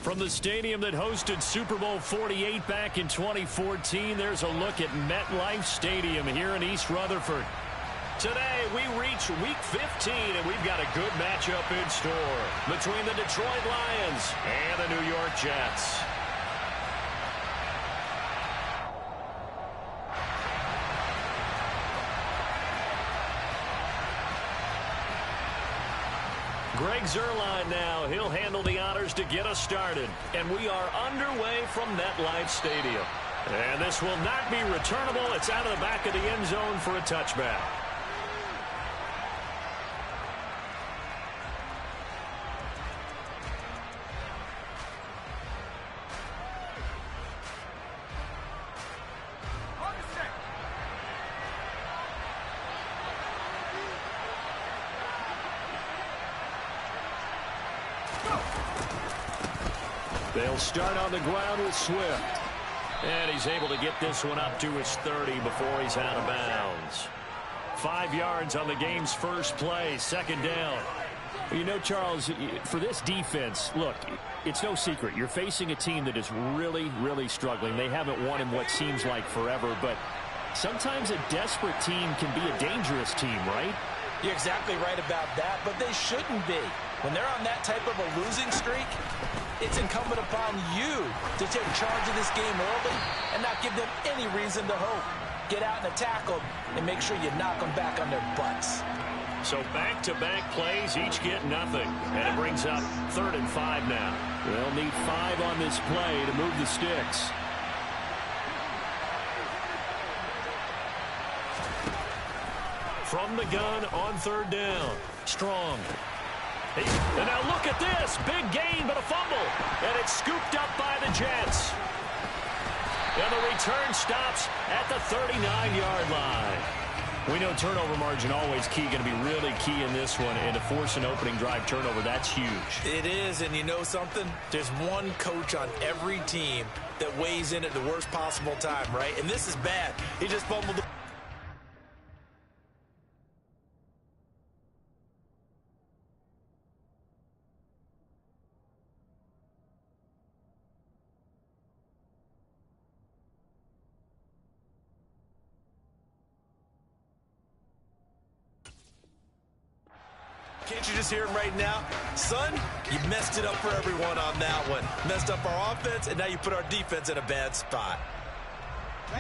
From the stadium that hosted Super Bowl 48 back in 2014, there's a look at MetLife Stadium here in East Rutherford. Today, we reach Week 15, and we've got a good matchup in store between the Detroit Lions and the New York Jets. Greg Zuerlein now. He'll handle the honors to get us started. And we are underway from MetLife Stadium. And this will not be returnable. It's out of the back of the end zone for a touchback. They'll start on the ground with Swift. And he's able to get this one up to his 30 before he's out of bounds. 5 yards on the game's first play, second down. You know, Charles, for this defense, look, it's no secret. You're facing a team that is really, really struggling. They haven't won in what seems like forever, but sometimes a desperate team can be a dangerous team, right? You're exactly right about that, but they shouldn't be. When they're on that type of a losing streak, it's incumbent upon you to take charge of this game early and not give them any reason to hope. Get out and attack them and make sure you knock them back on their butts. So back-to-back plays, each get nothing. And it brings up 3rd and 5 now. They'll need 5 on this play to move the sticks. From the gun on 3rd down. Strong. And now look at this. Big gain, but a fumble. And it's scooped up by the Jets. And the return stops at the 39-yard line. We know turnover margin always key, going to be really key in this one. And to force an opening drive turnover, that's huge. It is, and you know something? There's one coach on every team that weighs in at the worst possible time, right? And this is bad. He just fumbled the... Can't you just hear him right now? Son, you messed it up for everyone on that one. Messed up our offense, and now you put our defense in a bad spot.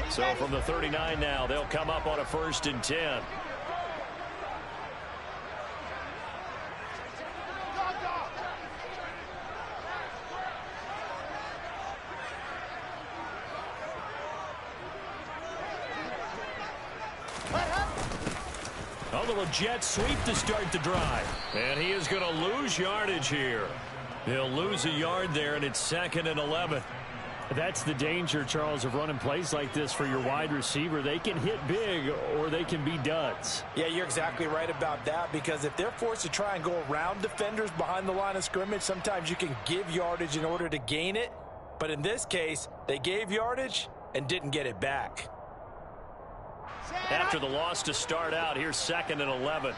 So from the 39 now, they'll come up on a 1st and 10. A little jet sweep to start the drive. And he is going to lose yardage here. He'll lose a yard there, and it's 2nd and 11. That's the danger, Charles, of running plays like this for your wide receiver. They can hit big or they can be duds. Yeah, you're exactly right about that, because if they're forced to try and go around defenders behind the line of scrimmage, sometimes you can give yardage in order to gain it. But in this case, they gave yardage and didn't get it back. After the loss to start out, here's 2nd and 11.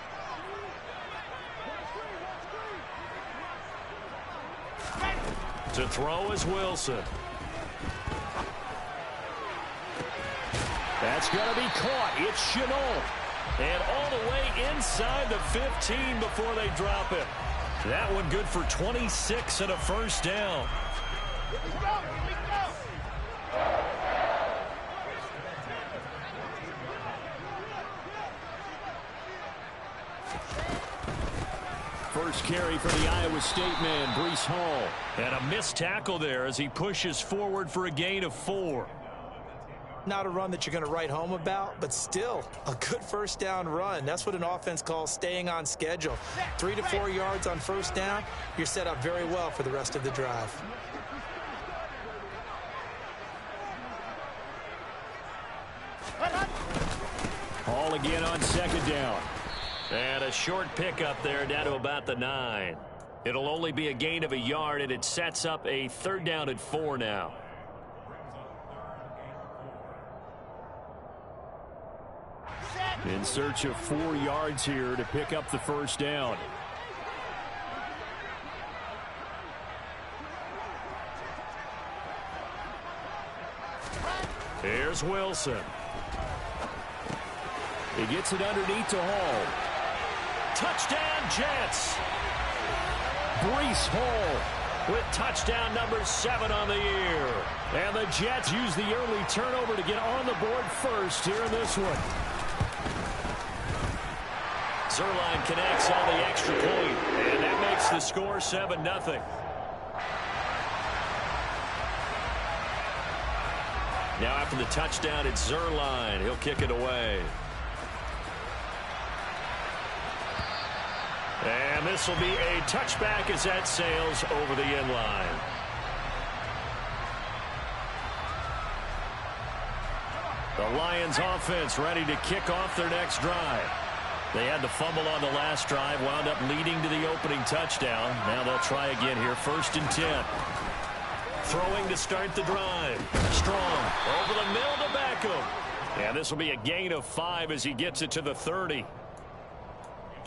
To throw is Wilson. That's going to be caught. It's Shenault. And all the way inside the 15 before they drop it. That one good for 26 and a 1st down. First carry for the Iowa State man, Breece Hall. And a missed tackle there as he pushes forward for a gain of 4. Not a run that you're going to write home about, but still a good 1st down run. That's what an offense calls staying on schedule. 3 to 4 yards on 1st down, you're set up very well for the rest of the drive. Hall again on 2nd down. And a short pickup there down to about the 9. It'll only be a gain of a yard, and it sets up a 3rd down at 4 now. In search of 4 yards here to pick up the 1st down. Here's Wilson. He gets it underneath to Hall. Touchdown, Jets. Breece Hall with touchdown number 7 on the year. And the Jets use the early turnover to get on the board first here in this one. Zuerlein connects on the extra point, and that makes the score 7-0. Now after the touchdown, it's Zuerlein. He'll kick it away. And this will be a touchback as that sails over the end line. The Lions offense ready to kick off their next drive. They had the fumble on the last drive, wound up leading to the opening touchdown. Now they'll try again here, 1st and 10. Throwing to start the drive. Strong over the middle to Beckham. And this will be a gain of 5 as he gets it to the 30.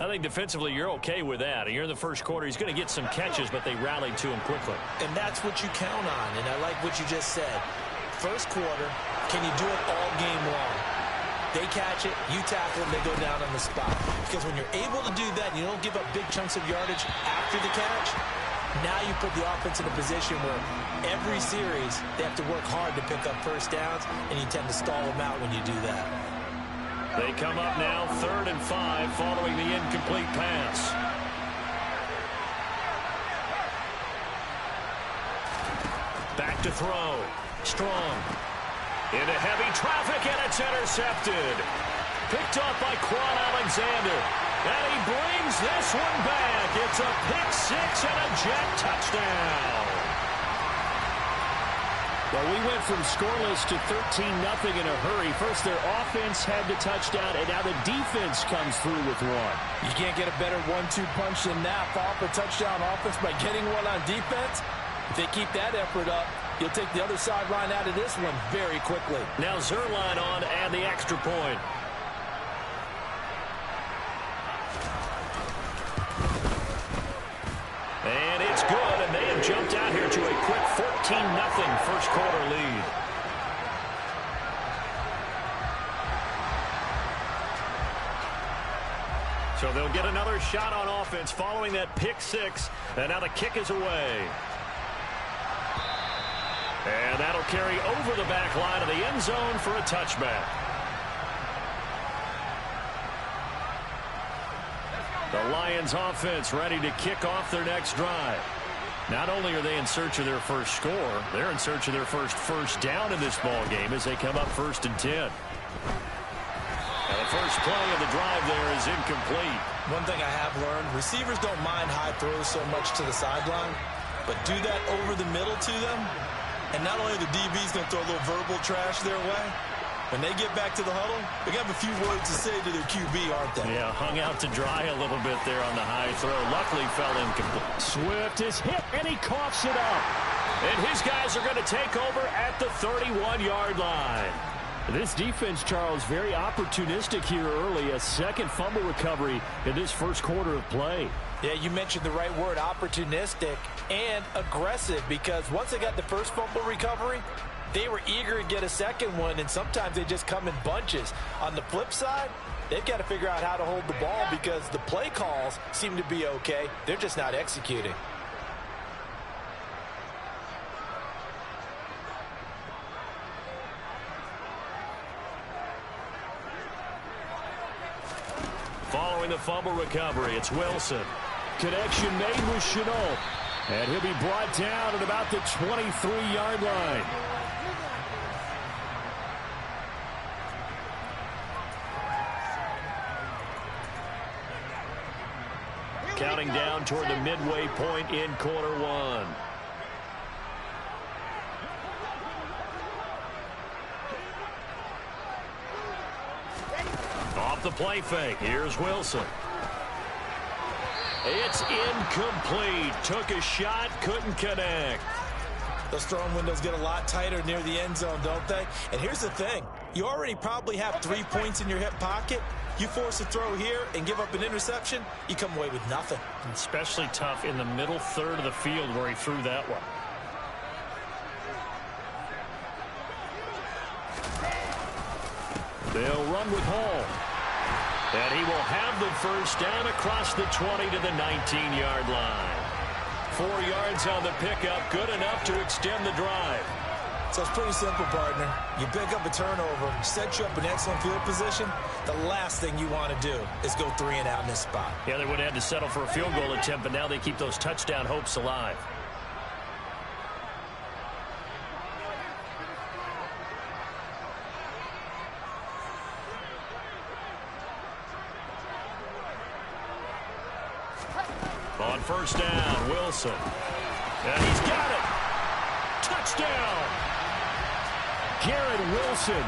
I think defensively you're okay with that. You're in the first quarter. He's going to get some catches, but they rallied to him quickly. And that's what you count on, and I like what you just said. First quarter, can you do it all game long? They catch it, you tackle them, they go down on the spot. Because when you're able to do that, and you don't give up big chunks of yardage after the catch, now you put the offense in a position where every series they have to work hard to pick up first downs, and you tend to stall them out when you do that. They come up now 3rd and 5 following the incomplete pass. Back to throw. Strong. Into heavy traffic, and it's intercepted. Picked off by Quan Alexander. And he brings this one back. It's a pick-6 and a Jet touchdown. Well, we went from scoreless to 13-0 in a hurry. First, their offense had the touchdown, and now the defense comes through with one. You can't get a better 1-2 punch than that. Follow up a touchdown offense by getting one on defense. If they keep that effort up, you'll take the other sideline out of this one very quickly. Now Zuerlein on and the extra point. And it's good, and they have jumped out here to a quick 14-0 first quarter lead. So they'll get another shot on offense following that pick-6, and now the kick is away. And that'll carry over the back line of the end zone for a touchback. The Lions offense ready to kick off their next drive. Not only are they in search of their first score, they're in search of their first down in this ball game as they come up 1st and 10. And the first play of the drive there is incomplete. One thing I have learned, receivers don't mind high throws so much to the sideline, but do that over the middle to them, and not only are the DBs going to throw a little verbal trash their way, when they get back to the huddle, they have a few words to say to their QB, aren't they? Yeah, hung out to dry a little bit there on the high throw. Luckily fell incomplete. Swift is hit, and he coughs it up. And his guys are going to take over at the 31-yard line. This defense, Charles, very opportunistic here early. A second fumble recovery in this first quarter of play. Yeah, you mentioned the right word, opportunistic and aggressive, because once they got the first fumble recovery, they were eager to get a second one, and sometimes they just come in bunches. On the flip side, they've got to figure out how to hold the ball because the play calls seem to be okay. They're just not executing. Following the fumble recovery, it's Wilson. Connection made with Shenault. And he'll be brought down at about the 23-yard line. Counting down toward the midway point in quarter one. Off the play fake. Here's Wilson. It's incomplete. Took a shot, couldn't connect. Those throwing windows get a lot tighter near the end zone, don't they? And here's the thing. You already probably have 3 points in your hip pocket. You force a throw here and give up an interception, you come away with nothing. Especially tough in the middle third of the field where he threw that one. They'll run with Hall. And he will have the first down across the 20 to the 19-yard line. 4 yards on the pickup, good enough to extend the drive. So it's pretty simple, partner. You pick up a turnover, set you up in excellent field position. The last thing you want to do is go 3 and out in this spot. Yeah, they would have had to settle for a field goal attempt, but now they keep those touchdown hopes alive. On first down, Wilson. And he's got it. Touchdown. Garrett Wilson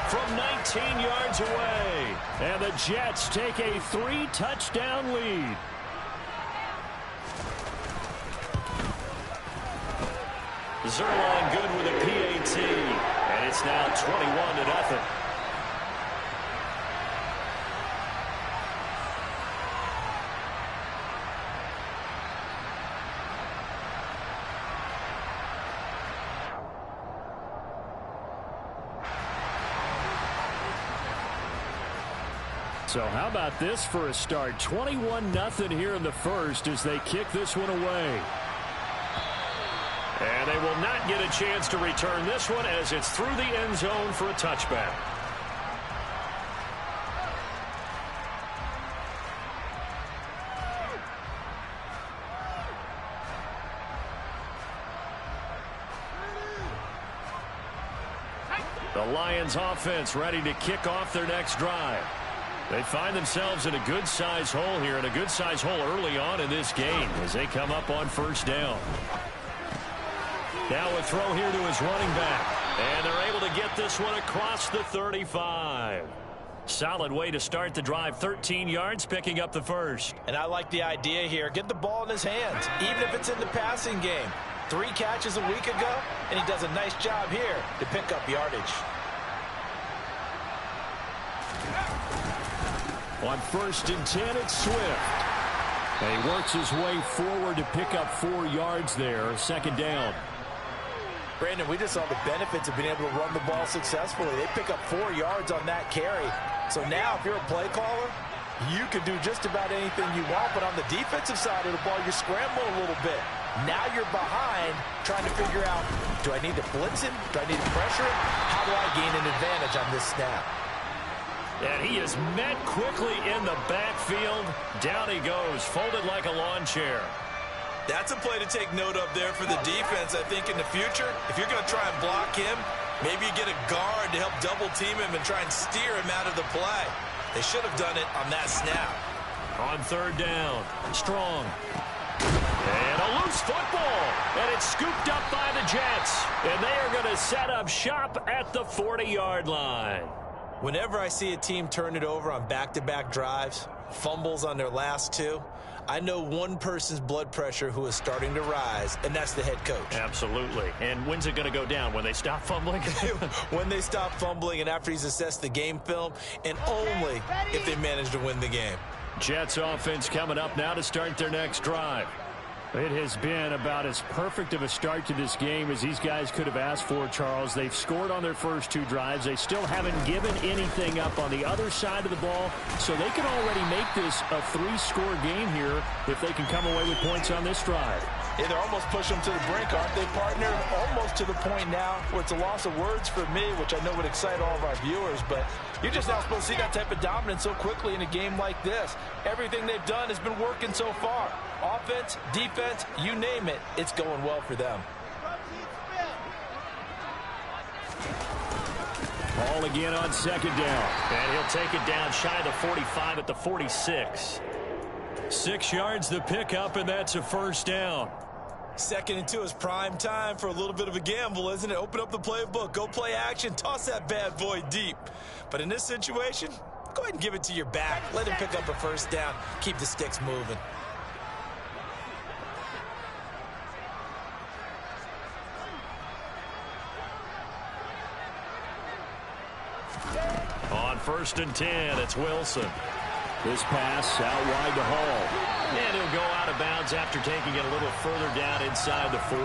from 19 yards away. And the Jets take a 3-touchdown lead. Zerline good with a PAT. And it's now 21-0. So how about this for a start? 21-0 here in the first as they kick this one away. And they will not get a chance to return this one as it's through the end zone for a touchback. The Lions offense ready to kick off their next drive. They find themselves in a good-sized hole here, and a good-sized hole early on in this game as they come up on first down. Now a throw here to his running back, and they're able to get this one across the 35. Solid way to start the drive, 13 yards, picking up the first. And I like the idea here. Get the ball in his hands, even if it's in the passing game. 3 catches a week ago, and he does a nice job here to pick up yardage. On first and 10, it's Swift. And he works his way forward to pick up 4 yards there, second down. Brandon, we just saw the benefits of being able to run the ball successfully. They pick up 4 yards on that carry. So now if you're a play caller, you can do just about anything you want. But on the defensive side of the ball, you scramble a little bit. Now you're behind trying to figure out, do I need to blitz him? Do I need to pressure him? How do I gain an advantage on this snap? And he is met quickly in the backfield. Down he goes, folded like a lawn chair. That's a play to take note of there for the defense. I think in the future, if you're going to try and block him, maybe you get a guard to help double team him and try and steer him out of the play. They should have done it on that snap. On third down, Strong. And a loose football. And it's scooped up by the Jets. And they are going to set up shop at the 40-yard line. Whenever I see a team turn it over on back-to-back drives, fumbles on their last 2, I know one person's blood pressure who is starting to rise, and that's the head coach. Absolutely. And when's it going to go down? When they stop fumbling? When they stop fumbling and after he's assessed the game film, and only if they manage to win the game. Jets offense coming up now to start their next drive. It has been about as perfect of a start to this game as these guys could have asked for, Charles. They've scored on their first 2 drives. They still haven't given anything up on the other side of the ball, so they can already make this a 3-score game here if they can come away with points on this drive. Yeah, they're almost pushing them to the brink, aren't they, partner? Almost to the point now where it's a loss of words for me, which I know would excite all of our viewers, but you're just not supposed to see that type of dominance so quickly in a game like this. Everything they've done has been working so far. Offense, defense, you name it, it's going well for them. Ball again on second down. And he'll take it down shy of the 45 at the 46. 6 yards the pickup, and that's a first down. 2nd and 2 is prime time for a little bit of a gamble, isn't it? Open up the playbook, go play action, toss that bad boy deep. But in this situation, go ahead and give it to your back. Let him pick up a first down. Keep the sticks moving. On first and 10, it's Wilson. This pass out wide to Hall. And he'll go out of bounds after taking it a little further down inside the 40.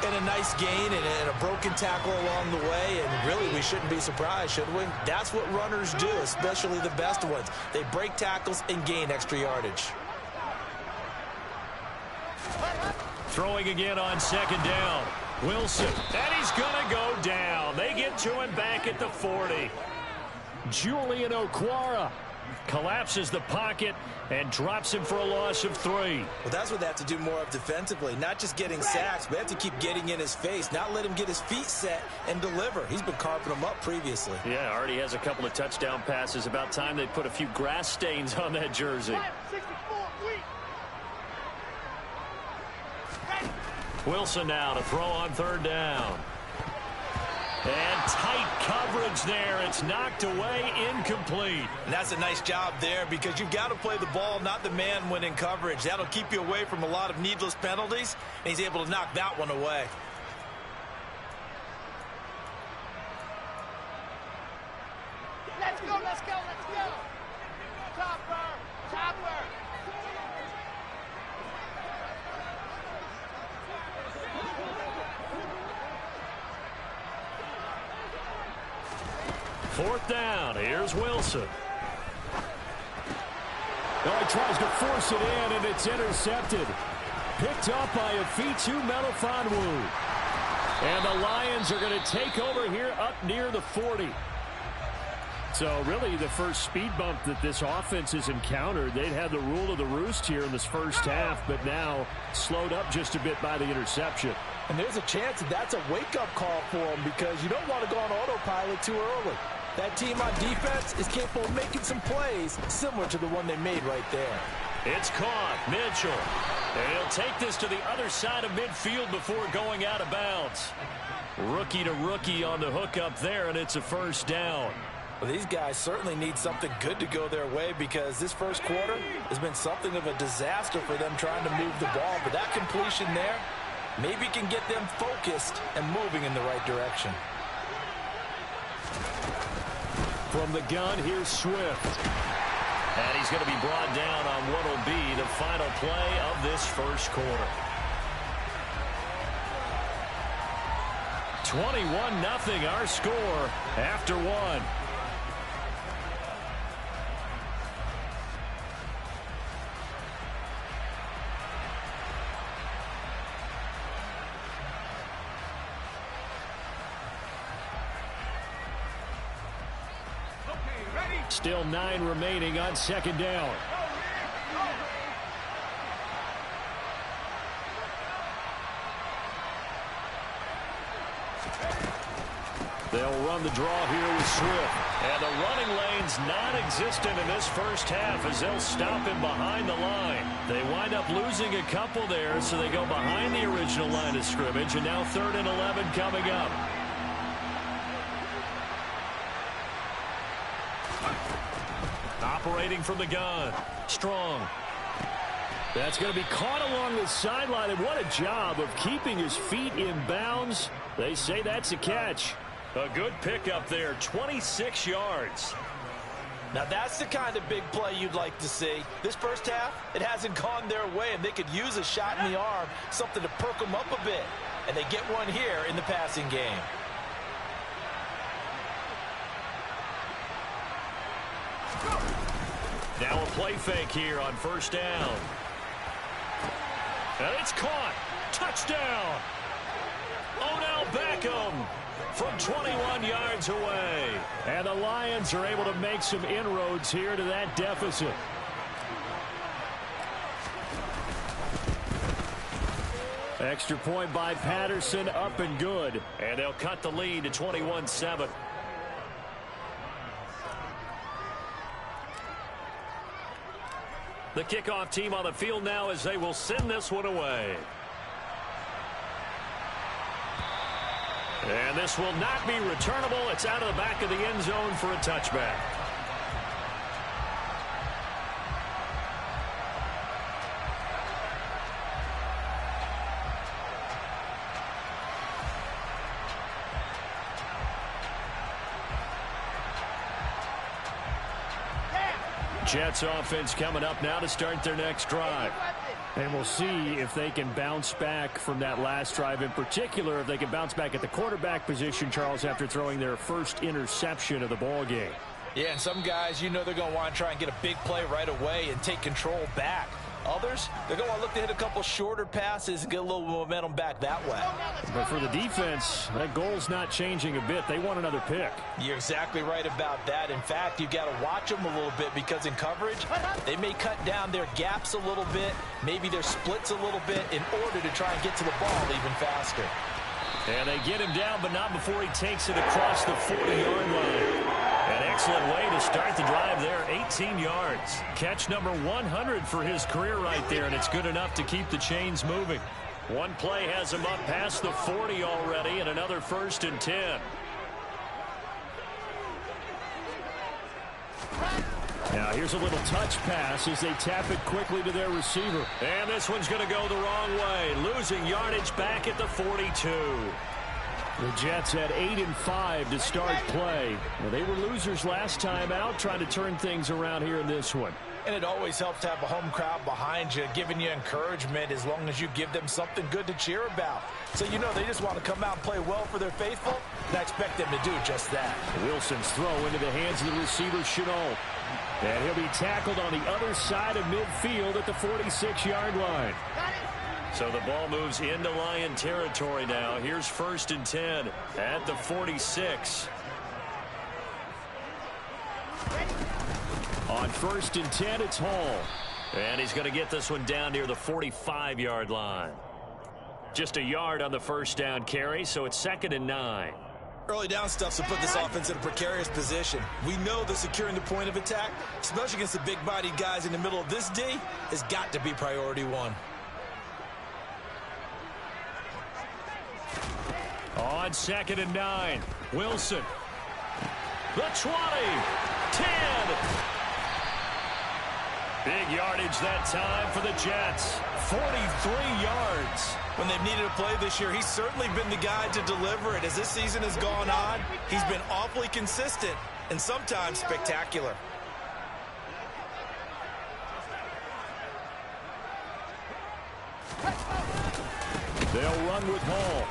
And a nice gain and a broken tackle along the way, and really we shouldn't be surprised, should we? That's what runners do, especially the best ones. They break tackles and gain extra yardage. Throwing again on second down. Wilson, and he's going to go down. They get to him back at the 40. Julian Okwara collapses the pocket and drops him for a loss of 3. Well, that's what they have to do more of defensively, not just getting sacks, but they have to keep getting in his face, not let him get his feet set and deliver. He's been carving them up previously. Yeah, already has a couple of touchdown passes. About time they put a few grass stains on that jersey. Wilson now to throw on third down. And tight coverage there. It's knocked away, incomplete. And that's a nice job there because you've got to play the ball, not the man when in coverage. That'll keep you away from a lot of needless penalties, and he's able to knock that one away. Let's go, let's go, let's go. Chopper, chopper. Fourth down. Here's Wilson. Oh, he tries to force it in, and it's intercepted. Picked up by Afitu Melifonwu. And the Lions are going to take over here up near the 40. So really the first speed bump that this offense has encountered. They'd had the rule of the roost here in this first half, but now slowed up just a bit by the interception. And there's a chance that that's a wake-up call for them because you don't want to go on autopilot too early. That team on defense is capable of making some plays similar to the one they made right there. It's caught. Mitchell. And he'll take this to the other side of midfield before going out of bounds. Rookie to rookie on the hook up there, and it's a first down. Well, these guys certainly need something good to go their way because this first quarter has been something of a disaster for them trying to move the ball. But that completion there maybe can get them focused and moving in the right direction. From the gun, here's Swift. And he's going to be brought down on what will be the final play of this first quarter. 21-0 our score after one. Still 9 remaining on second down. They'll run the draw here with Swift. And the running lane's non-existent in this first half as they'll stop him behind the line. They wind up losing a couple there, so they go behind the original line of scrimmage, and now 3rd and 11 coming up. Operating from the gun. Strong. That's going to be caught along the sideline, and what a job of keeping his feet in bounds. They say that's a catch. A good pickup there, 26 yards. Now that's the kind of big play you'd like to see. This first half, it hasn't gone their way, and they could use a shot in the arm, something to perk them up a bit. And they get one here in the passing game. Now a play fake here on first down. And it's caught. Touchdown. Odell Beckham from 21 yards away. And the Lions are able to make some inroads here to that deficit. Extra point by Patterson, up and good. And they'll cut the lead to 21-7. The kickoff team on the field now as they will send this one away. And this will not be returnable. It's out of the back of the end zone for a touchback. Jets offense coming up now to start their next drive. And we'll see if they can bounce back from that last drive, in particular, if they can bounce back at the quarterback position, Charles, after throwing their first interception of the ball game. Yeah, and some guys, you know they're going to want to try and get a big play right away and take control back. Others, they're going to look to hit a couple shorter passes and get a little momentum back that way. But for the defense, that goal's not changing a bit. They want another pick. You're exactly right about that. In fact, you've got to watch them a little bit because in coverage, they may cut down their gaps a little bit, maybe their splits a little bit in order to try and get to the ball even faster. And they get him down, but not before he takes it across the 40-yard line. An excellent way to start the drive there, 18 yards. Catch number 100 for his career right there, and it's good enough to keep the chains moving. One play has him up past the 40 already, and another 1st and 10. Now here's a little touch pass as they tap it quickly to their receiver. And this one's going to go the wrong way, losing yardage back at the 42. The Jets had 8-5 to start play. Well, they were losers last time out, trying to turn things around here in this one. And it always helps to have a home crowd behind you, giving you encouragement as long as you give them something good to cheer about. So you know they just want to come out and play well for their faithful, and I expect them to do just that. Wilson's throw into the hands of the receiver, Shenault. And he'll be tackled on the other side of midfield at the 46-yard line. So the ball moves into Lion territory now. Here's 1st and 10 at the 46. On 1st and 10, it's Hall. And he's going to get this one down near the 45-yard line. Just a yard on the first down carry, so it's 2nd and 9. Early down stuff to put this offense in a precarious position. We know that securing the point of attack, especially against the big-bodied guys in the middle of this D, has got to be priority one. On 2nd and 9, Wilson. The 20, 10. Big yardage that time for the Jets. 43 yards. When they've needed a play this year, he's certainly been the guy to deliver it. As this season has gone on, he's been awfully consistent and sometimes spectacular. They'll run with Hall.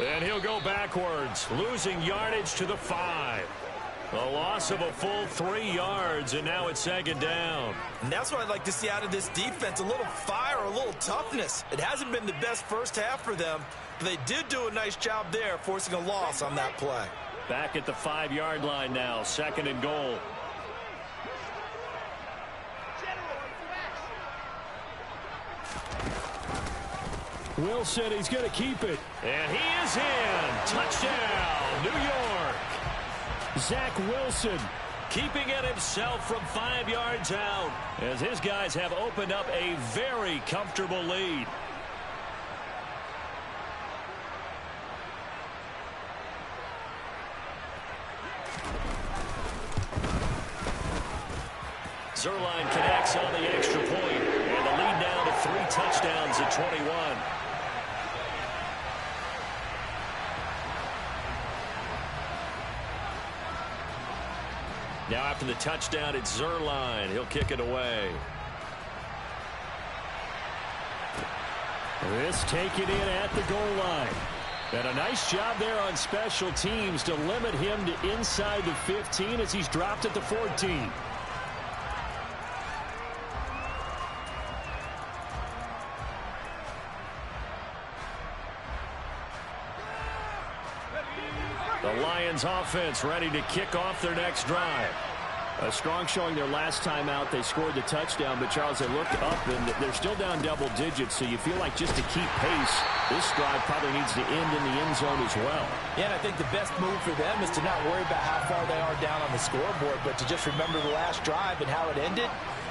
And he'll go backwards, losing yardage to the 5. A loss of a full 3 yards, and now it's 2nd down. And that's what I'd like to see out of this defense, a little fire, a little toughness. It hasn't been the best first half for them, but they did do a nice job there, forcing a loss on that play. Back at the 5-yard line now, 2nd and goal. Wilson, he's going to keep it. And he is in. Touchdown, New York. Zach Wilson keeping it himself from 5 yards out as his guys have opened up a very comfortable lead. Zuerlein connects on the extra point, and the lead now to 3 touchdowns at 21. Now after the touchdown, it's Zuerlein. He'll kick it away. This taken in at the goal line. And a nice job there on special teams to limit him to inside the 15 as he's dropped at the 14. The Lions offense ready to kick off their next drive. A strong showing their last time out. They scored the touchdown, but Charles, they looked up and they're still down double digits, so you feel like just to keep pace, this drive probably needs to end in the end zone as well. Yeah, and I think the best move for them is to not worry about how far they are down on the scoreboard, but to just remember the last drive and how it ended.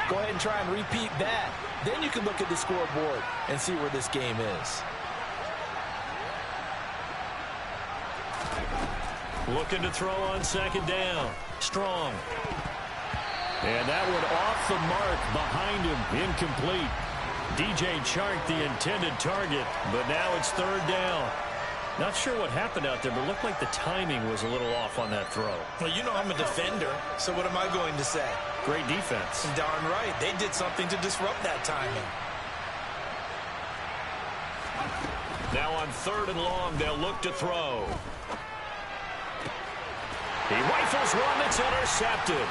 Go ahead and try and repeat that. Then you can look at the scoreboard and see where this game is. Looking to throw on 2nd down. Strong. And that one off the mark behind him. Incomplete. DJ Chark, the intended target, but now it's 3rd down. Not sure what happened out there, but it looked like the timing was a little off on that throw. Well, you know I'm a defender, so what am I going to say? Great defense. Darn right. They did something to disrupt that timing. Now on 3rd and long, they'll look to throw. He rifles one that's intercepted.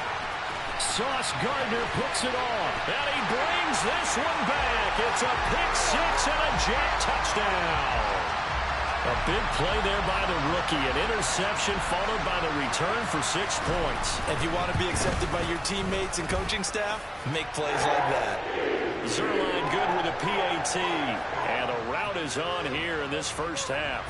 Sauce Gardner puts it off. And he brings this one back. It's a pick six and a Jet touchdown. A big play there by the rookie. An interception followed by the return for 6 points. If you want to be accepted by your teammates and coaching staff, make plays like that. Zuerlein good with a PAT. And a rout is on here in this first half.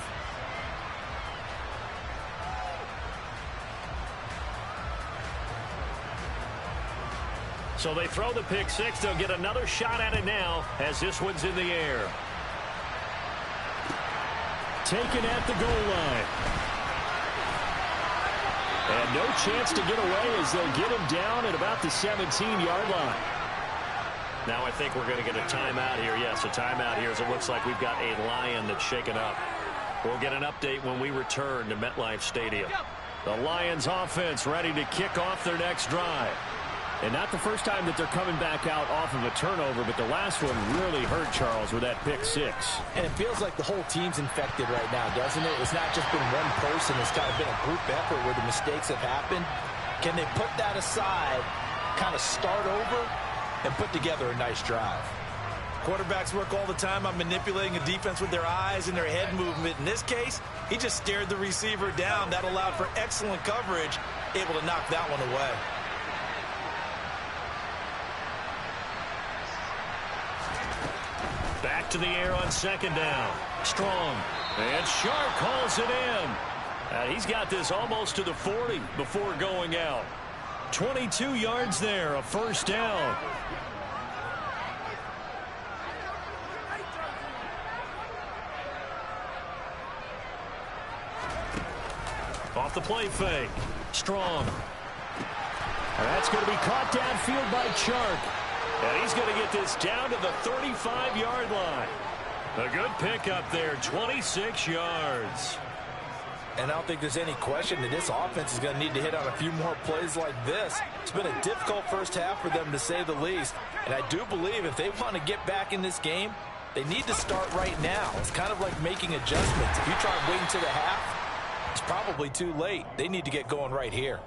So they throw the pick six. They'll get another shot at it now as this one's in the air. Taken at the goal line. And no chance to get away as they'll get him down at about the 17-yard line. Now I think we're going to get a timeout here. Yes, a timeout here as it looks like we've got a Lion that's shaken up. We'll get an update when we return to MetLife Stadium. The Lions offense ready to kick off their next drive. And not the first time that they're coming back out off of a turnover, but the last one really hurt, Charles, with that pick six. And it feels like the whole team's infected right now, doesn't it? It's not just been one person. It's kind of been a group effort where the mistakes have happened. Can they put that aside, kind of start over, and put together a nice drive? Quarterbacks work all the time on manipulating a defense with their eyes and their head movement. In this case, he just stared the receiver down. That allowed for excellent coverage, able to knock that one away. Back to the air on 2nd down. Strong. And Sharp calls it in. And he's got this almost to the 40 before going out. 22 yards there, a first down. Off the play fake. Strong. And that's going to be caught downfield by Chark. And he's going to get this down to the 35-yard line. A good pickup there, 26 yards. And I don't think there's any question that this offense is going to need to hit on a few more plays like this. It's been a difficult first half for them, to say the least. And I do believe if they want to get back in this game, they need to start right now. It's kind of like making adjustments. If you try waiting to the half, it's probably too late. They need to get going right here.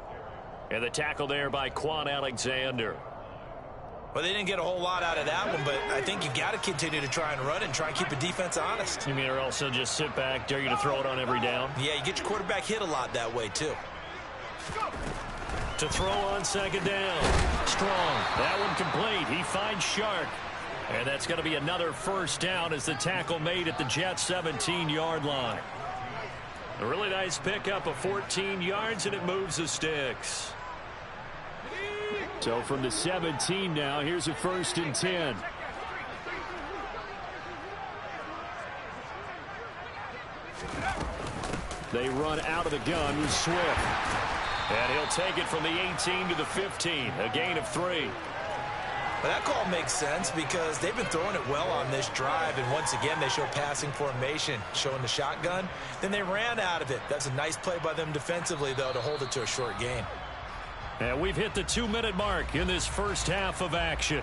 And the tackle there by Quan Alexander. Well, they didn't get a whole lot out of that one, but I think you got to continue to try and run and try and keep the defense honest. You mean or also just sit back, dare you to throw it on every down? Yeah, you get your quarterback hit a lot that way, too. To throw on 2nd down. Strong. That one complete. He finds Shark. And that's going to be another first down as the tackle made at the Jets' 17-yard line. A really nice pickup of 14 yards, and it moves the sticks. So from the 17 now, here's a 1st and 10. They run out of the gun with Swift. And he'll take it from the 18 to the 15, a gain of 3. But that call makes sense because they've been throwing it well on this drive, and once again they show passing formation, showing the shotgun. Then they ran out of it. That's a nice play by them defensively, though, to hold it to a short gain. And we've hit the 2-minute mark in this first half of action.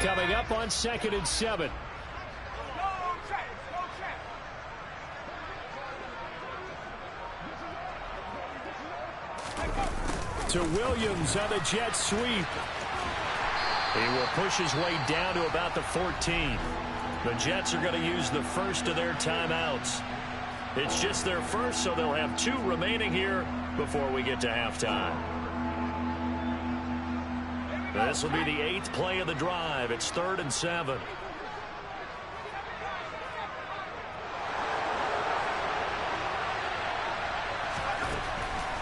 Coming up on 2nd and 7. To Williams on the jet sweep. He will push his way down to about the 14. The Jets are going to use the first of their timeouts. It's just their first, so they'll have 2 remaining here before we get to halftime. This will be the 8th play of the drive. It's 3rd and 7.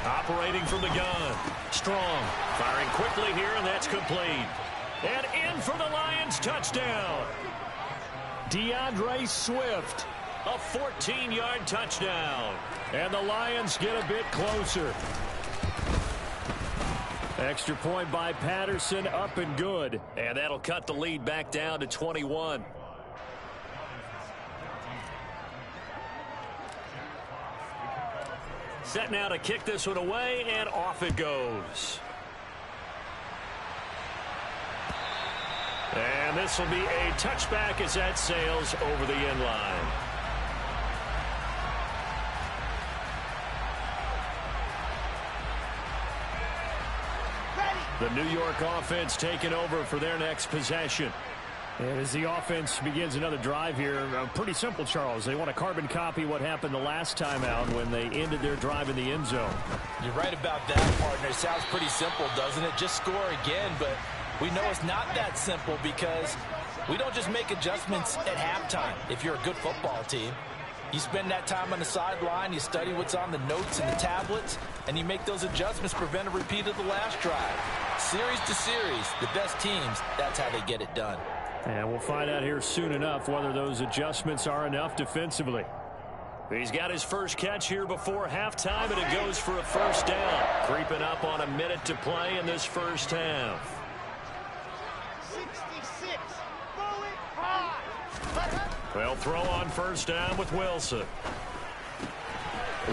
Operating from the gun. Strong. Firing quickly here, and that's complete. And in for the Lions touchdown. DeAndre Swift A 14-yard touchdown. And the Lions get a bit closer. Extra point by Patterson, up and good. And that'll cut the lead back down to 21. Set now to kick this one away, and off it goes. And this will be a touchback as that sails over the end line. The New York offense taking over for their next possession. And as the offense begins another drive here, pretty simple, Charles. They want to carbon copy what happened the last time out when they ended their drive in the end zone. You're right about that, partner. It sounds pretty simple, doesn't it? Just score again, but we know it's not that simple because we don't just make adjustments at halftime. If you're a good football team, you spend that time on the sideline, you study what's on the notes and the tablets, and you make those adjustments to prevent a repeat of the last drive. Series to series, the best teams, that's how they get it done. And we'll find out here soon enough whether those adjustments are enough defensively. He's got his first catch here before halftime, and it goes for a first down. Creeping up on a minute to play in this first half. 66. Bullet hard. They'll throw on first down with Wilson.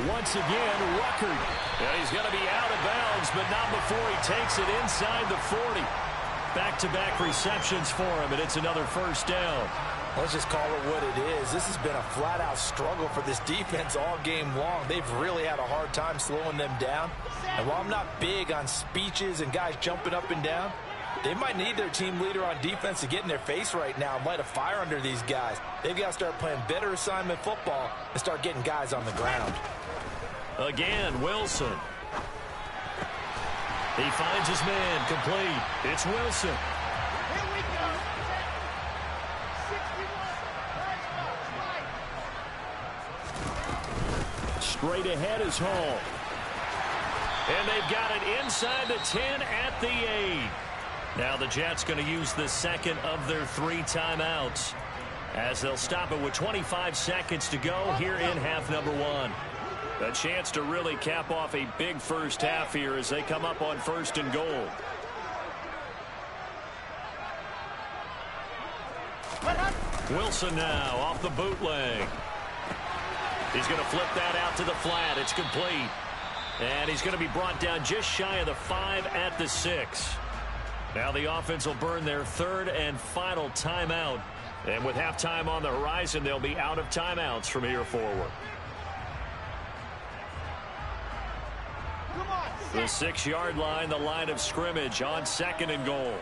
Once again, Ruckert. And he's going to be out of bounds, but not before he takes it inside the 40. Back-to-back receptions for him, and it's another first down. Let's just call it what it is. This has been a flat-out struggle for this defense all game long. They've really had a hard time slowing them down. And while I'm not big on speeches and guys jumping up and down, they might need their team leader on defense to get in their face right now and light a fire under these guys. They've got to start playing better assignment football and start getting guys on the ground. Again, Wilson. He finds his man complete. It's Wilson. Here we go. 61. Straight ahead is Hall. And they've got it inside the 10 at the 8. Now the Jets going to use the second of their 3 timeouts as they'll stop it with 25 seconds to go here in half number 1. A chance to really cap off a big first half here as they come up on first and goal. Wilson now off the bootleg. He's going to flip that out to the flat. It's complete. And he's going to be brought down just shy of the 5 at the 6. Now the offense will burn their 3rd and final timeout. And with halftime on the horizon, they'll be out of timeouts from here forward. The 6-yard line, the line of scrimmage on 2nd and goal.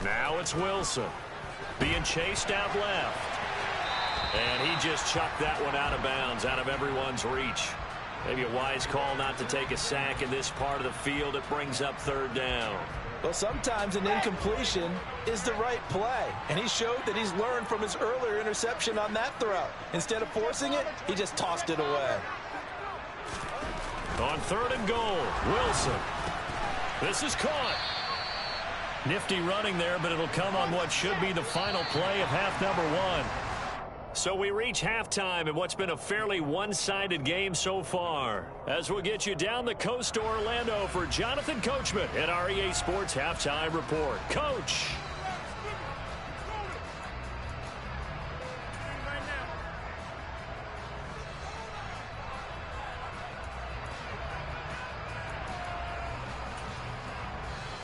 Now it's Wilson being chased out left. And he just chucked that one out of bounds, out of everyone's reach. Maybe a wise call not to take a sack in this part of the field. It brings up 3rd down. Well, sometimes an incompletion is the right play, and he showed that he's learned from his earlier interception on that throw. Instead of forcing it, he just tossed it away. On 3rd and goal, Wilson. This is caught. Nifty running there, but it'll come on what should be the final play of half number 1. So we reach halftime in what's been a fairly one-sided game so far. As we'll get you down the coast to Orlando for Jonathan Coachman at our EA Sports Halftime Report. Coach.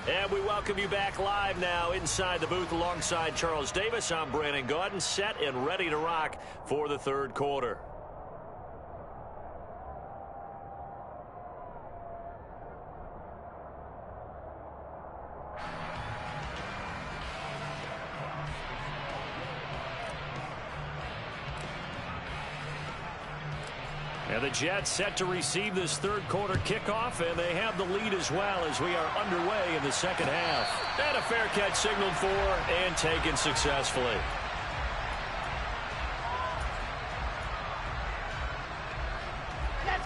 And we welcome you back live now inside the booth alongside Charles Davis. I'm Brandon Gaudin, set and ready to rock for the 3rd quarter. And the Jets set to receive this 3rd quarter kickoff, and they have the lead as well as we are underway in the 2nd half. And a fair catch signaled for and taken successfully.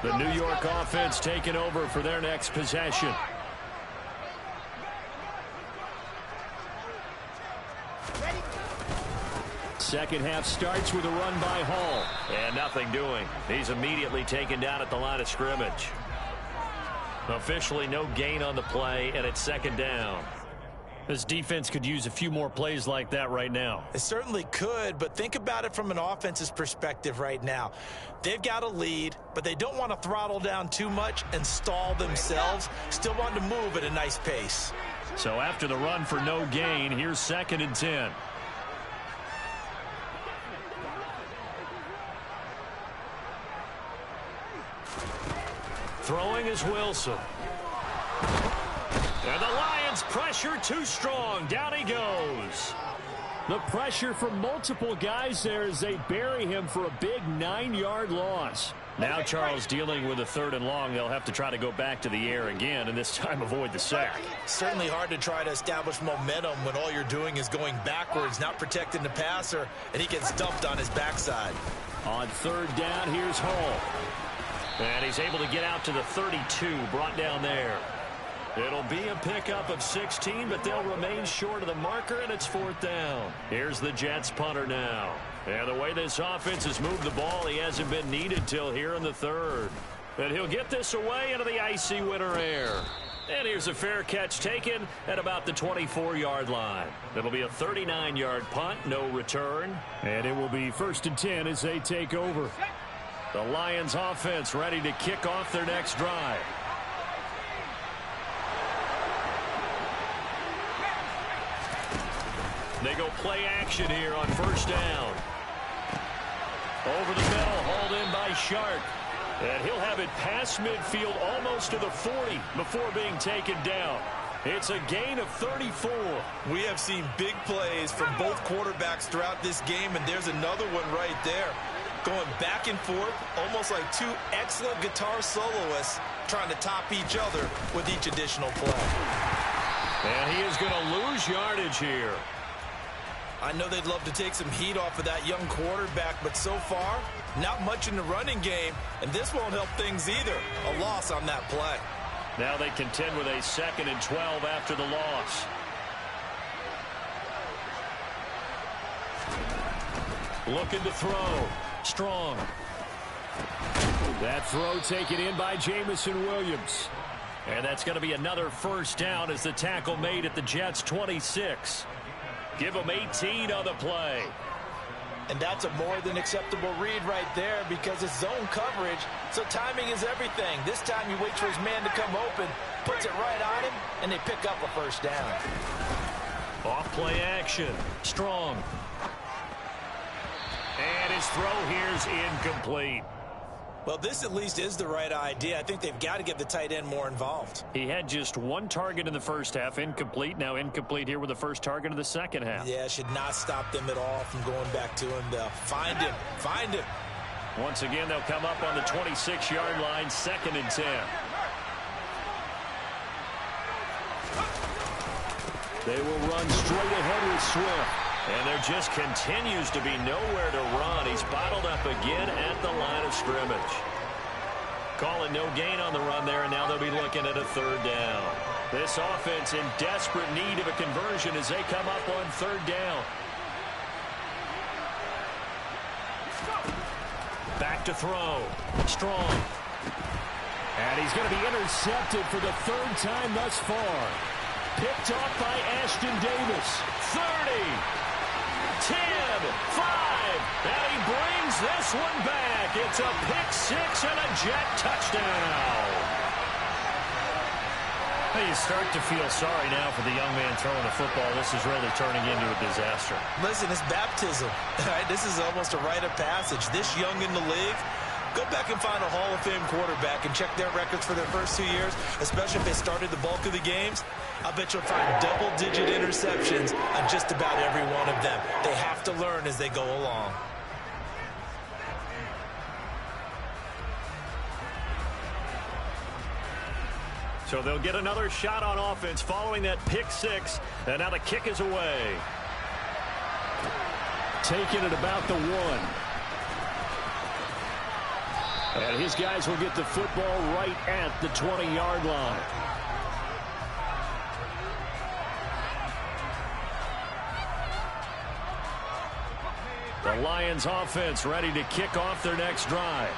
The New York offense taking over for their next possession. Second half starts with a run by Hall. And nothing doing. He's immediately taken down at the line of scrimmage. Officially no gain on the play, and it's second down. This defense could use a few more plays like that right now. It certainly could, but think about it from an offense's perspective right now. They've got a lead, but they don't want to throttle down too much and stall themselves. Still want to move at a nice pace. So after the run for no gain, here's 2nd and 10. Throwing is Wilson. And the Lions pressure too strong. Down he goes. The pressure from multiple guys there as they bury him for a big 9-yard loss. Now Charles dealing with a 3rd and long. They'll have to try to go back to the air again and this time avoid the sack. Certainly hard to try to establish momentum when all you're doing is going backwards, not protecting the passer, and he gets dumped on his backside. On 3rd down, here's Hall. And he's able to get out to the 32, brought down there. It'll be a pickup of 16, but they'll remain short of the marker, and it's 4th down. Here's the Jets punter now. And the way this offense has moved the ball, he hasn't been needed till here in the 3rd. And he'll get this away into the icy winter air. And here's a fair catch taken at about the 24-yard line. It'll be a 39-yard punt, no return. And it will be 1st and 10 as they take over. The Lions offense ready to kick off their next drive. They go play action here on 1st down. Over the middle, hauled in by Shark. And he'll have it past midfield almost to the 40 before being taken down. It's a gain of 34. We have seen big plays from both quarterbacks throughout this game, and there's another one right there. Going back and forth, almost like two excellent guitar soloists trying to top each other with each additional play. And he is going to lose yardage here. I know they'd love to take some heat off of that young quarterback, but so far, not much in the running game, and this won't help things either. A loss on that play. Now they contend with a 2nd and 12 after the loss. Looking to throw. Strong. That throw taken in by Jamison Williams. And that's going to be another 1st down as the tackle made at the Jets' 26. Give them 18 on the play. And that's a more than acceptable read right there because it's zone coverage, so timing is everything. This time he waits for his man to come open, puts it right on him, and they pick up a 1st down. Off play action. Strong. And his throw here's incomplete. Well, this at least is the right idea. I think they've got to get the tight end more involved. He had just 1 target in the 1st half, incomplete. Now incomplete here with the 1st target of the 2nd half. Yeah, should not stop them at all from going back to him. They'll find him. Find him. Once again, they'll come up on the 26-yard line, 2nd and 10. They will run straight ahead with Swift. And there just continues to be nowhere to run. He's bottled up again at the line of scrimmage. Calling no gain on the run there, and now they'll be looking at a 3rd down. This offense in desperate need of a conversion as they come up on 3rd down. Back to throw. Strong. And he's going to be intercepted for the 3rd time thus far. Picked off by Ashton Davis. 30. 10, 5, and he brings this one back. It's a pick 6 and a Jet touchdown. You start to feel sorry now for the young man throwing the football. This is really turning into a disaster. Listen, it's baptism. Right? This is almost a rite of passage. This young in the league, go back and find a Hall of Fame quarterback and check their records for their first 2 years, especially if they started the bulk of the games. I bet you'll find double-digit interceptions on just about every one of them. They have to learn as they go along. So they'll get another shot on offense following that pick 6, and now the kick is away. Taken at about the 1. And his guys will get the football right at the 20-yard line. The Lions offense ready to kick off their next drive.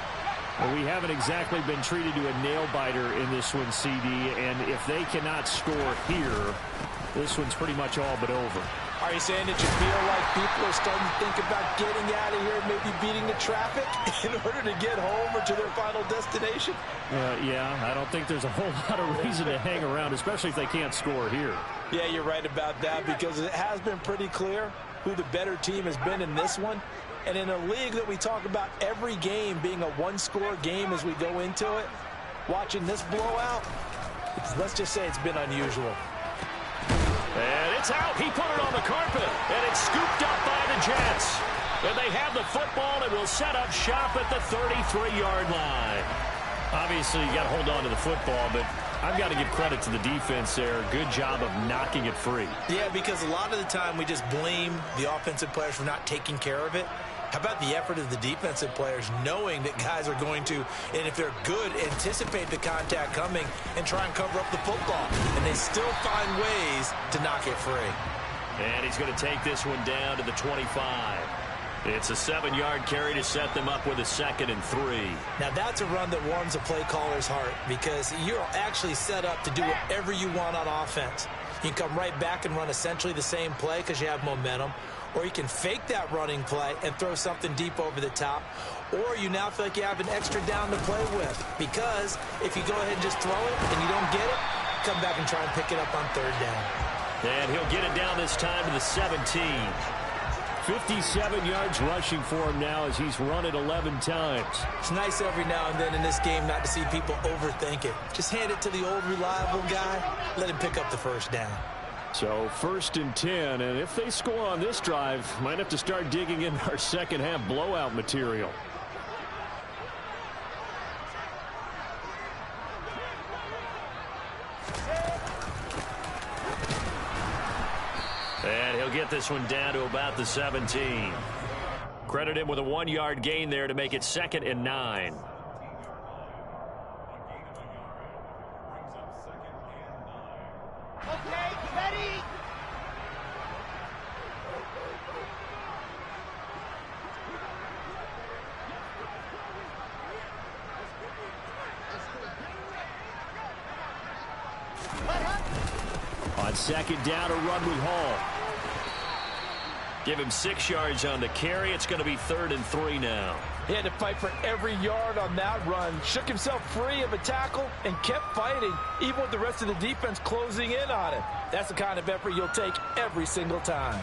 Well, we haven't exactly been treated to a nail-biter in this one, CD, and if they cannot score here, this one's pretty much all but over. Are you saying that you feel like people are starting to think about getting out of here, maybe beating the traffic in order to get home or to their final destination? Yeah, I don't think there's a whole lot of reason to hang around, especially if they can't score here. Yeah, you're right about that, because it has been pretty clear who the better team has been in this one. And in a league that we talk about every game being a one-score game as we go into it, watching this blowout, let's just say it's been unusual. And it's out. He put it on the carpet, and it's scooped up by the Jets. And they have the football and will set up shop at the 33-yard line. Obviously, you got to hold on to the football, but I've got to give credit to the defense there. Good job of knocking it free. Yeah, because a lot of the time we just blame the offensive players for not taking care of it. How about the effort of the defensive players knowing that guys are going to, and if they're good, anticipate the contact coming and try and cover up the football. And they still find ways to knock it free. And he's going to take this one down to the 25. It's a 7-yard carry to set them up with a 2nd and 3. Now that's a run that warms a play caller's heart, because you're actually set up to do whatever you want on offense. You can come right back and run essentially the same play because you have momentum, or you can fake that running play and throw something deep over the top, or you now feel like you have an extra down to play with, because if you go ahead and just throw it and you don't get it, come back and try and pick it up on 3rd down. And he'll get it down this time to the 17. 57 yards rushing for him now as he's run it 11 times. It's nice every now and then in this game not to see people overthink it. Just hand it to the old reliable guy, let him pick up the 1st down. So 1st and 10, and if they score on this drive, might have to start digging in our second half blowout material. And he'll get this one down to about the 17. Credit him with a 1-yard gain there to make it 2nd and 9. Okay, ready? On 2nd down, a run with Hall. Give him 6 yards on the carry. It's going to be 3rd and 3 now. He had to fight for every yard on that run, shook himself free of a tackle, and kept fighting, even with the rest of the defense closing in on him. That's the kind of effort you'll take every single time.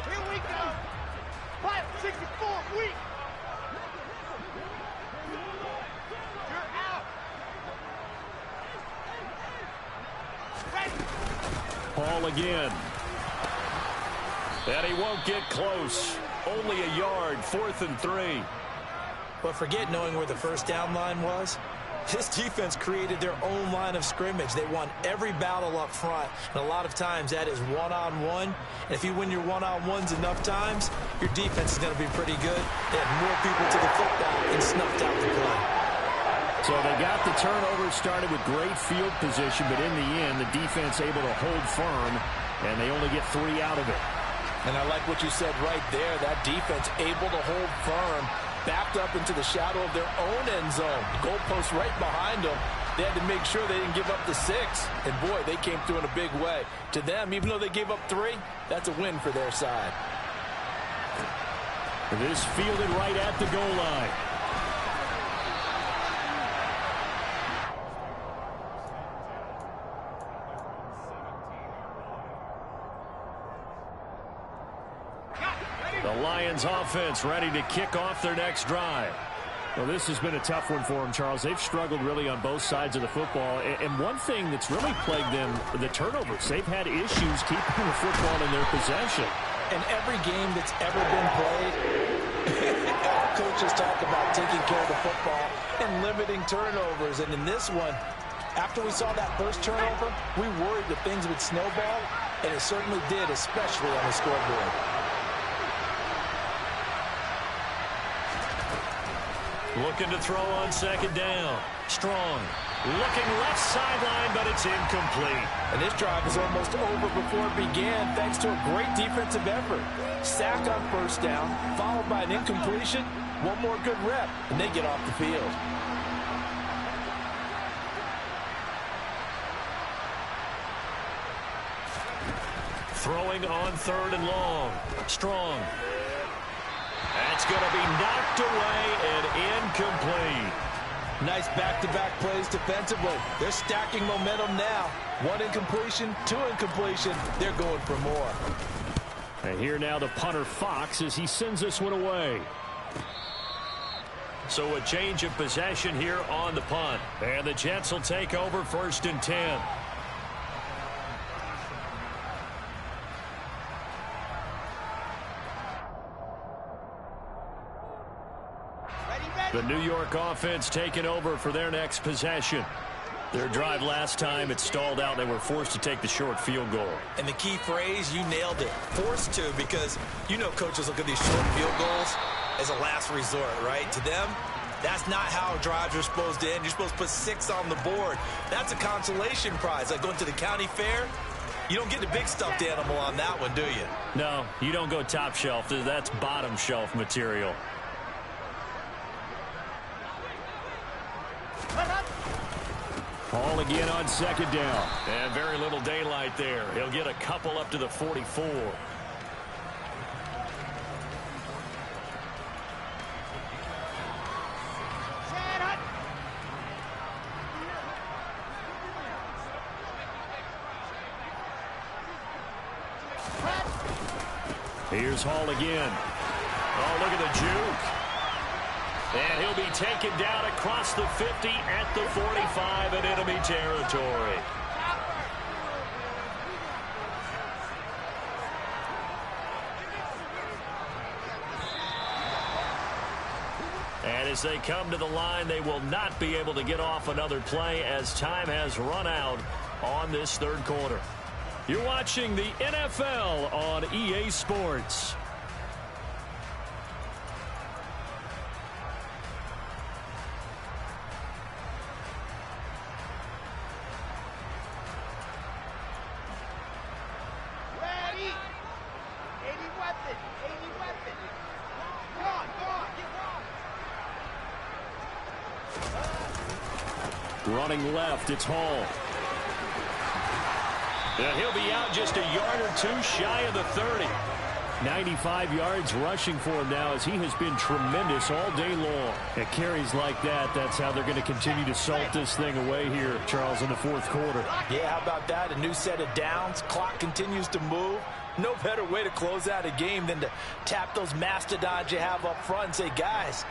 Here we go. 564 week. You're out. Ready. Hall again. And he won't get close. Only a yard, 4th and 3. But forget knowing where the 1st down line was. This defense created their own line of scrimmage. They won every battle up front, and a lot of times that is one-on-one. And if you win your one-on-ones enough times, your defense is going to be pretty good. They had more people to the football and snuffed out the play. So they got the turnover started with great field position, but in the end, the defense able to hold firm, and they only get 3 out of it. And I like what you said right there. That defense able to hold firm, backed up into the shadow of their own end zone. Goalpost right behind them. They had to make sure they didn't give up the 6. And, boy, they came through in a big way. To them, even though they gave up 3, that's a win for their side. This fielded right at the goal line. The Lions offense ready to kick off their next drive. Well, this has been a tough one for them, Charles. They've struggled really on both sides of the football. And one thing that's really plagued them, the turnovers. They've had issues keeping the football in their possession. In every game that's ever been played, coaches talk about taking care of the football and limiting turnovers. And in this one, after we saw that first turnover, we worried that things would snowball, and it certainly did, especially on the scoreboard. Looking to throw on 2nd down. Strong. Looking left sideline, but it's incomplete. And this drive is almost over before it began thanks to a great defensive effort. Sack on first down, followed by an incompletion. One more good rep, and they get off the field. Throwing on 3rd and long. Strong. That's going to be knocked away and incomplete. Nice back-to-back plays defensively. They're stacking momentum now. 1 incompletion, 2 incompletion. They're going for more. And here now the punter Fox as he sends this one away. So a change of possession here on the punt. And the Jets will take over 1st and 10. The New York offense taking over for their next possession. Their drive last time, it stalled out. They were forced to take the short field goal. And the key phrase, you nailed it. Forced to, because you know coaches look at these short field goals as a last resort, right? To them, that's not how drives are supposed to end. You're supposed to put 6 on the board. That's a consolation prize. Like going to the county fair, you don't get the big stuffed animal on that one, do you? No, you don't go top shelf. That's bottom shelf material. Hall again on 2nd down. And very little daylight there. He'll get a couple up to the 44. Here's Hall again. Oh, look at the juke. And he'll be taken down across the 50 at the 45 in enemy territory. And as they come to the line, they will not be able to get off another play as time has run out on this 3rd quarter. You're watching the NFL on EA Sports. Running left, it's Hall. And he'll be out just a yard or 2 shy of the 30. 95 yards rushing for him now as he has been tremendous all day long. At carries like that, that's how they're going to continue to salt this thing away here, Charles, in the 4th quarter. Yeah, how about that? A new set of downs. Clock continues to move. No better way to close out a game than to tap those mastodons you have up front and say, guys,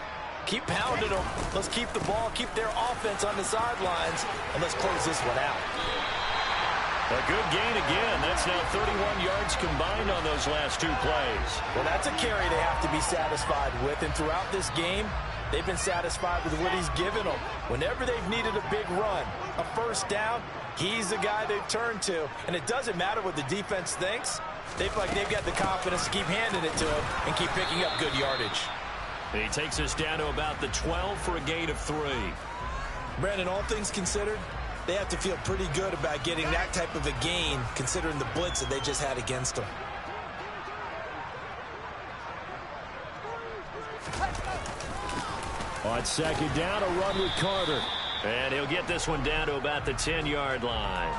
keep pounding them. Let's keep the ball, keep their offense on the sidelines, and let's close this one out. A good gain again. That's now 31 yards combined on those last 2 plays. Well, that's a carry they have to be satisfied with. And throughout this game, they've been satisfied with what he's given them. Whenever they've needed a big run, a 1st down, he's the guy they've turned to. And it doesn't matter what the defense thinks. They feel like they've got the confidence to keep handing it to him and keep picking up good yardage. He takes us down to about the 12 for a gain of 3. Brandon, all things considered, they have to feel pretty good about getting that type of a gain considering the blitz that they just had against them. On 2nd down, a run with Carter. And he'll get this one down to about the 10-yard line.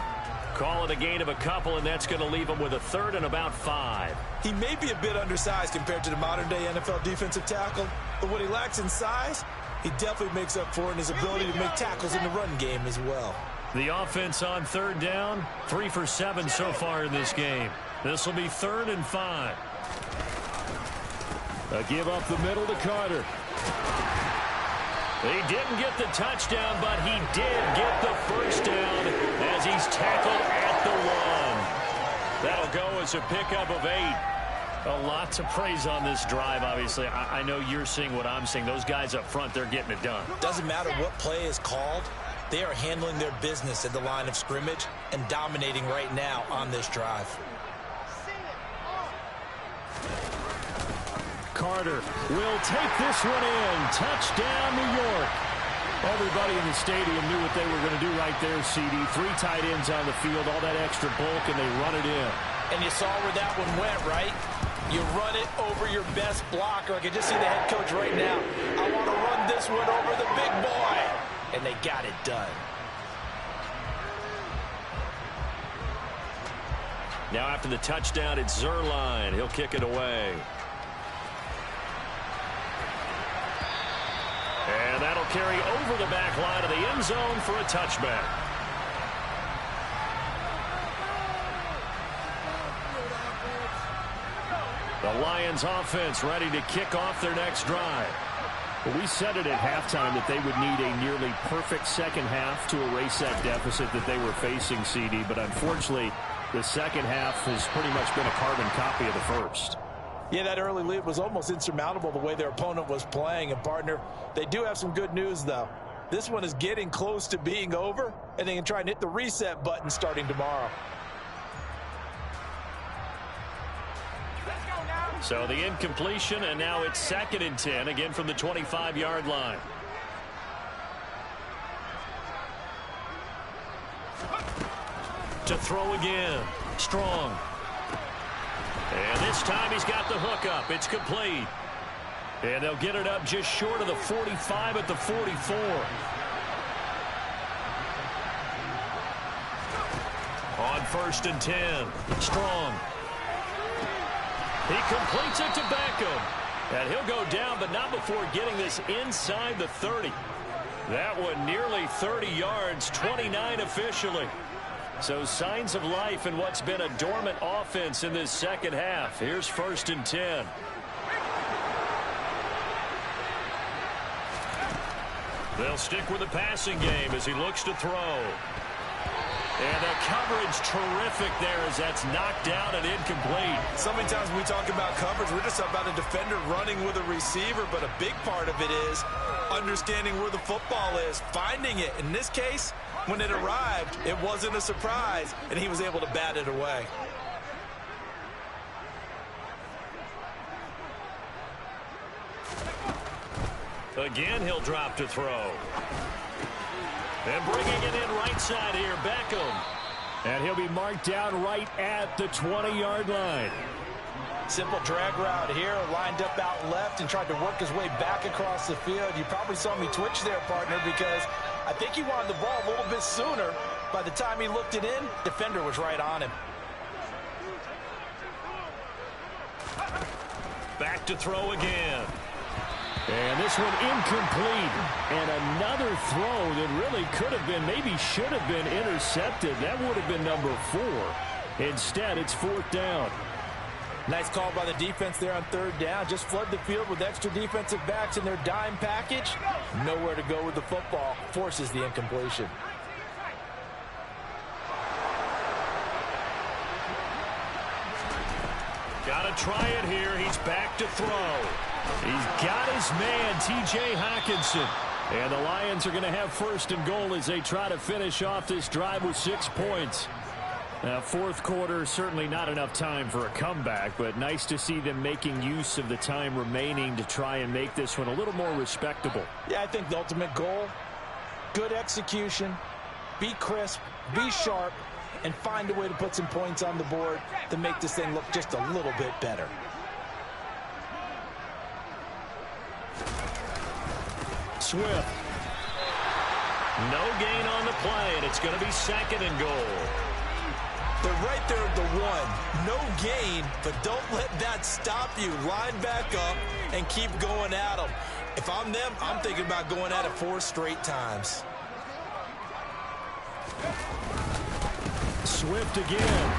Call it a gain of a couple, and that's going to leave him with a 3rd and about 5. He may be a bit undersized compared to the modern-day NFL defensive tackle, but what he lacks in size, he definitely makes up for in his ability to make tackles in the run game as well. The offense on 3rd down, 3 for 7 so far in this game. This will be 3rd and 5. A give up the middle to Carter. He didn't get the touchdown, but he did get the 1st down as he's tackled at the 1. That'll go as a pickup of 8. A lot to praise on this drive, obviously. I know you're seeing what I'm seeing. Those guys up front, they're getting it done. Doesn't matter what play is called. They are handling their business at the line of scrimmage and dominating right now on this drive. Carter will take this one in. Touchdown, New York. Everybody in the stadium knew what they were going to do right there, CD. 3 tight ends on the field, all that extra bulk, and they run it in. And you saw where that one went, right? You run it over your best blocker. I can just see the head coach right now. I want to run this one over the big boy. And they got it done. Now after the touchdown, it's Zuerlein. He'll kick it away. And that'll carry over the back line of the end zone for a touchback. The Lions offense ready to kick off their next drive. Well, we said it at halftime that they would need a nearly perfect second half to erase that deficit that they were facing, CD. But unfortunately, the second half has pretty much been a carbon copy of the first. Yeah, that early lead was almost insurmountable the way their opponent was playing. And, partner, they do have some good news, though. This one is getting close to being over, and they can try and hit the reset button starting tomorrow. So the incompletion, and now it's 2nd and 10, again from the 25-yard line. To throw again. Strong. And this time he's got the hook up. It's complete. And they'll get it up just short of the 45 at the 44. On 1st and 10. Strong. He completes it to Beckham. And he'll go down, but not before getting this inside the 30. That one nearly 30 yards, 29 officially. So signs of life in what's been a dormant offense in this second half. Here's 1st and 10. They'll stick with the passing game as he looks to throw. And the coverage terrific there as that's knocked down and incomplete. So many times when we talk about coverage, we're just about a defender running with a receiver, but a big part of it is understanding where the football is, finding it. In this case, when it arrived, it wasn't a surprise, and he was able to bat it away. Again, he'll drop to throw. And bringing it in right side here, Beckham. And he'll be marked down right at the 20-yard line. Simple drag route here, lined up out left and tried to work his way back across the field. You probably saw me twitch there, partner, because I think he wanted the ball a little bit sooner. By the time he looked it in, defender was right on him. Back to throw again. And this one incomplete. And another throw that really could have been, maybe should have been intercepted. That would have been number 4. Instead, it's 4th down. Nice call by the defense there on 3rd down. Just flood the field with extra defensive backs in their dime package. Nowhere to go with the football. Forces the incompletion. Got to try it here. He's back to throw. He's got his man, T.J. Hockenson. And the Lions are going to have 1st and goal as they try to finish off this drive with 6 points. Now, 4th quarter, certainly not enough time for a comeback, but nice to see them making use of the time remaining to try and make this one a little more respectable. Yeah, I think the ultimate goal, good execution, be crisp, be sharp, and find a way to put some points on the board to make this thing look just a little bit better. Swift. No gain on the play, and it's going to be 2nd and goal. They're right there at the 1. No gain, but don't let that stop you. Line back up and keep going at them. If I'm them, I'm thinking about going at it 4 straight times. Swift again.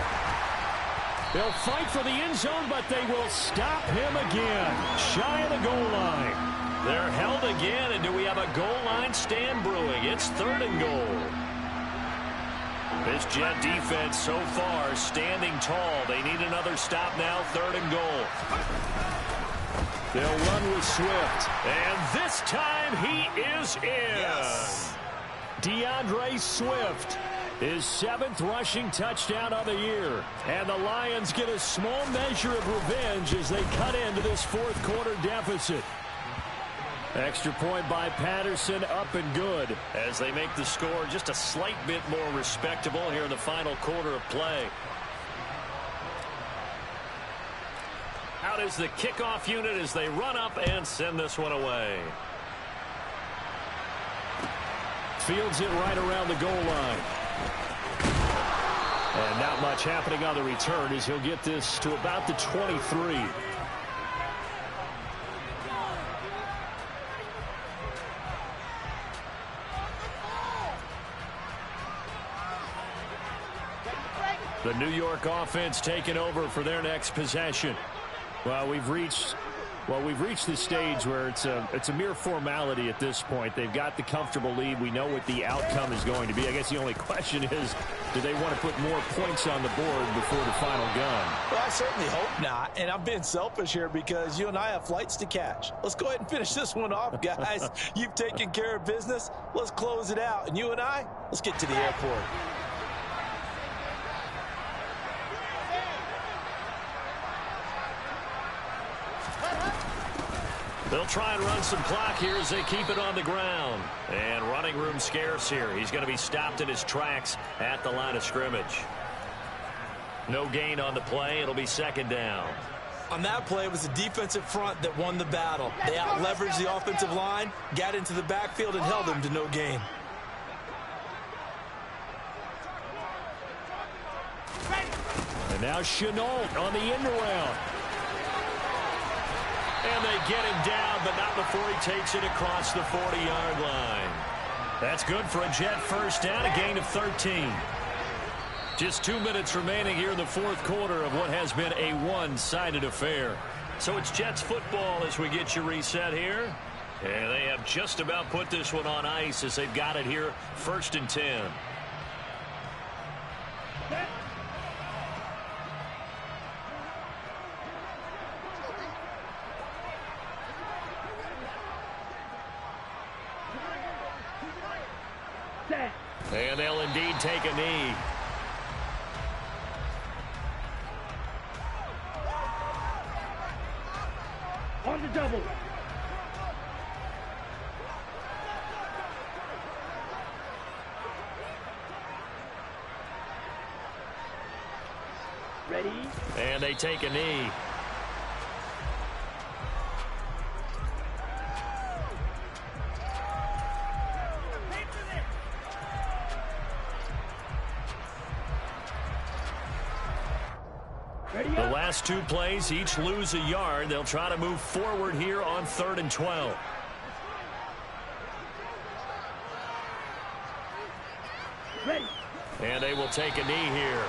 They'll fight for the end zone, but they will stop him again. Shy of the goal line. They're held again, and do we have a goal line stand brewing? It's 3rd and goal. This Jet defense so far standing tall. They need another stop now, 3rd and goal. They'll run with Swift. And this time he is in. Yes. DeAndre Swift, his 7th rushing touchdown of the year. And the Lions get a small measure of revenge as they cut into this 4th quarter deficit. Extra point by Patterson, up and good. As they make the score just a slight bit more respectable here in the final quarter of play. Out is the kickoff unit as they run up and send this one away. Fields it right around the goal line. And not much happening on the return as he'll get this to about the 23. The New York offense taking over for their next possession. Well, we've reached the stage where it's a mere formality at this point. They've got the comfortable lead. We know what the outcome is going to be. I guess the only question is, do they want to put more points on the board before the final gun? Well, I certainly hope not. And I'm being selfish here because you and I have flights to catch. Let's go ahead and finish this one off, guys. You've taken care of business. Let's close it out. And you and I, let's get to the airport. They'll try and run some clock here as they keep it on the ground. And running room scarce here. He's going to be stopped in his tracks at the line of scrimmage. No gain on the play. It'll be second down. On that play, it was the defensive front that won the battle. They out-leveraged the offensive line, got into the backfield, and held them to no gain. And now Shenault on the end around. And they get him down, but not before he takes it across the 40-yard line. That's good for a Jet first down, a gain of 13. Just 2 minutes remaining here in the fourth quarter of what has been a one-sided affair. So it's Jets football as we get you reset here. And they have just about put this one on ice as they've got it here, 1st and 10. And they'll indeed take a knee. On the double. Ready? And they take a knee. The last 2 plays, each lose a yard. They'll try to move forward here on 3rd and 12. Ready. And they will take a knee here.